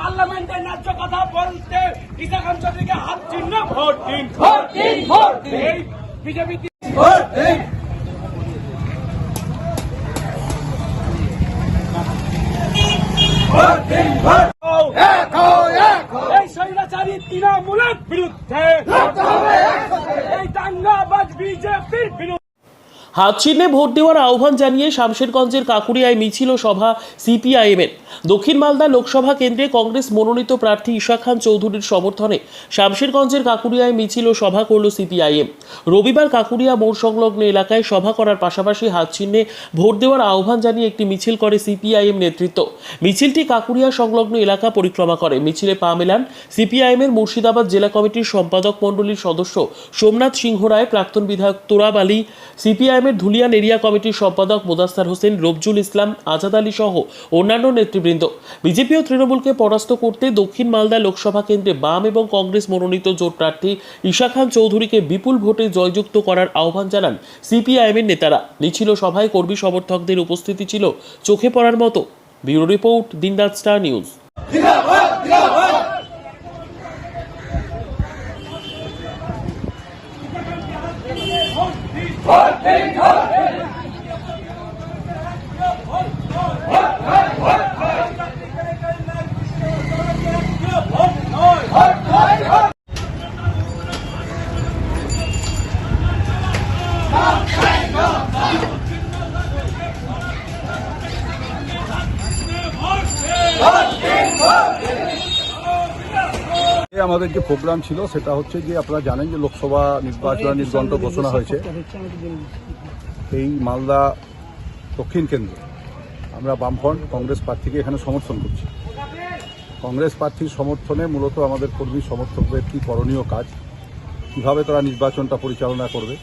পার্লামেন্টের ন্যায্য কথা বলতে ঈসা খান চৌধুরীকে হাত চিহ্ন ভোট দিন। এই বিজেপি এই স্বৈরাচারী তৃণমূলের বিরুদ্ধে এই দাঙ্গাবাজ বিজেপির বিরুদ্ধে হাত চিহ্নে ভোট দেওয়ার আহ্বান জানিয়ে শামশেরগঞ্জের কাকুরিয়ায় মিছিল ও সভা সিপিআইএমের। দক্ষিণ মালদা লোকসভা কেন্দ্রে কংগ্রেস মনোনীত প্রার্থী ঈসা খান চৌধুরীর সমর্থনে শামশেরগঞ্জের কাকুরিয়ায় মিছিল ও সভা করল সিপিআইএম। রবিবার কাকুরিয়া মোড় সংলগ্ন এলাকায় সভা করার পাশাপাশি হাত চিহ্নে ভোট দেওয়ার আহ্বান জানিয়ে একটি মিছিল করে সিপিআইএম নেতৃত্ব। মিছিলটি কাকুরিয়া সংলগ্ন এলাকা পরিক্রমা করে। মিছিলে পা মেলান সিপিআইএমের মুর্শিদাবাদ জেলা কমিটির সম্পাদক মণ্ডলীর সদস্য সোমনাথ সিংহ রায়, প্রাক্তন বিধায়ক তোরাব আলী, সিপিআইএমের ধুলিয়ান এরিয়া কমিটির সম্পাদক মোদাস্তার হোসেন, রফজুল ইসলাম, আজাদ আলী সহ অন্যান্য নেতৃবৃন্দ। বিজেপি ও তৃণমূলকে পরাস্ত করতে দক্ষিণ মালদা লোকসভা কেন্দ্রে বাম এবং কংগ্রেস মনোনীত জোট প্রার্থী ঈসা খান চৌধুরীকে বিপুল ভোটে জয়যুক্ত করার আহ্বান জানান সিপিআইএমের নেতারা। মিছিল সভায় কর্মী সমর্থকদের উপস্থিতি ছিল চোখে পড়ার মতো। ব্যুরো রিপোর্ট, দিনরাত স্টার নিউজ। আমাদের যে প্রোগ্রাম ছিল সেটা হচ্ছে যে আপনারা জানেন যে লোকসভা নির্বাচন নির্ঘণ্ট ঘোষণা হয়েছে। এই মালদা দক্ষিণ কেন্দ্রে আমরা বামফ্রন্ট কংগ্রেস প্রার্থীকে এখানে সমর্থন করছি। কংগ্রেস প্রার্থীর সমর্থনে মূলত আমাদের কর্মী সমর্থকদের কী করণীয় কাজ, কীভাবে তারা নির্বাচনটা পরিচালনা করবে,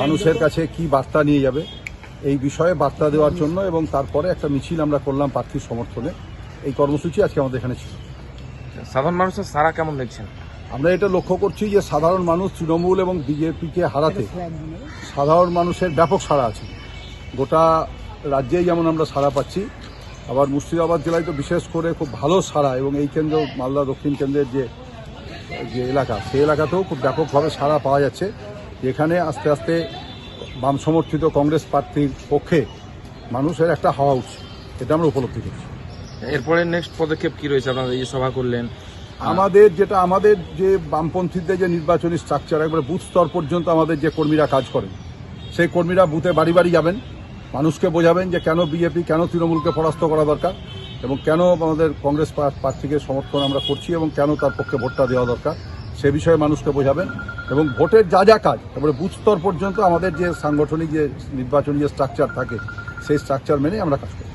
মানুষের কাছে কি বার্তা নিয়ে যাবে, এই বিষয়ে বার্তা দেওয়ার জন্য এবং তারপরে একটা মিছিল আমরা করলাম প্রার্থীর সমর্থনে। এই কর্মসূচি আজকে আমাদের এখানে ছিল। সাধারণ মানুষের সাড়া কেমন দেখছেন? আমরা এটা লক্ষ্য করছি যে সাধারণ মানুষ তৃণমূল এবং বিজেপিকে হারাতে সাধারণ মানুষের ব্যাপক সাড়া আছে। গোটা রাজ্যেই যেমন আমরা সাড়া পাচ্ছি, আবার মুর্শিদাবাদ জেলায় তো বিশেষ করে খুব ভালো সাড়া, এবং এই কেন্দ্র মালদা দক্ষিণ কেন্দ্রের যে এলাকা, সেই এলাকাতেও খুব ব্যাপকভাবে সাড়া পাওয়া যাচ্ছে। যেখানে আস্তে আস্তে বাম সমর্থিত কংগ্রেস প্রার্থীর পক্ষে মানুষের একটা হওয়া উচিত, এটা আমরা উপলব্ধি করছি। এরপরে নেক্সট পদক্ষেপ কি রয়েছে? আপনারা এই সভা করলেন, আমাদের যে বামপন্থীদের যে নির্বাচনী স্ট্রাকচার, একবারে বুথ স্তর পর্যন্ত আমাদের যে কর্মীরা কাজ করেন, সেই কর্মীরা বুথে বাড়ি বাড়ি যাবেন, মানুষকে বোঝাবেন যে কেন বিজেপি, কেন তৃণমূলকে পরাস্ত করা দরকার এবং কেন আমাদের কংগ্রেস প্রার্থীকে সমর্থন আমরা করছি এবং কেন তার পক্ষে ভোটটা দেওয়া দরকার, সে বিষয়ে মানুষকে বোঝাবেন। এবং ভোটের যা যা কাজ, তারপরে বুথ স্তর পর্যন্ত আমাদের যে সাংগঠনিক যে নির্বাচনী যে স্ট্রাকচার থাকে, সেই স্ট্রাকচার মেনে আমরা কাজ করি।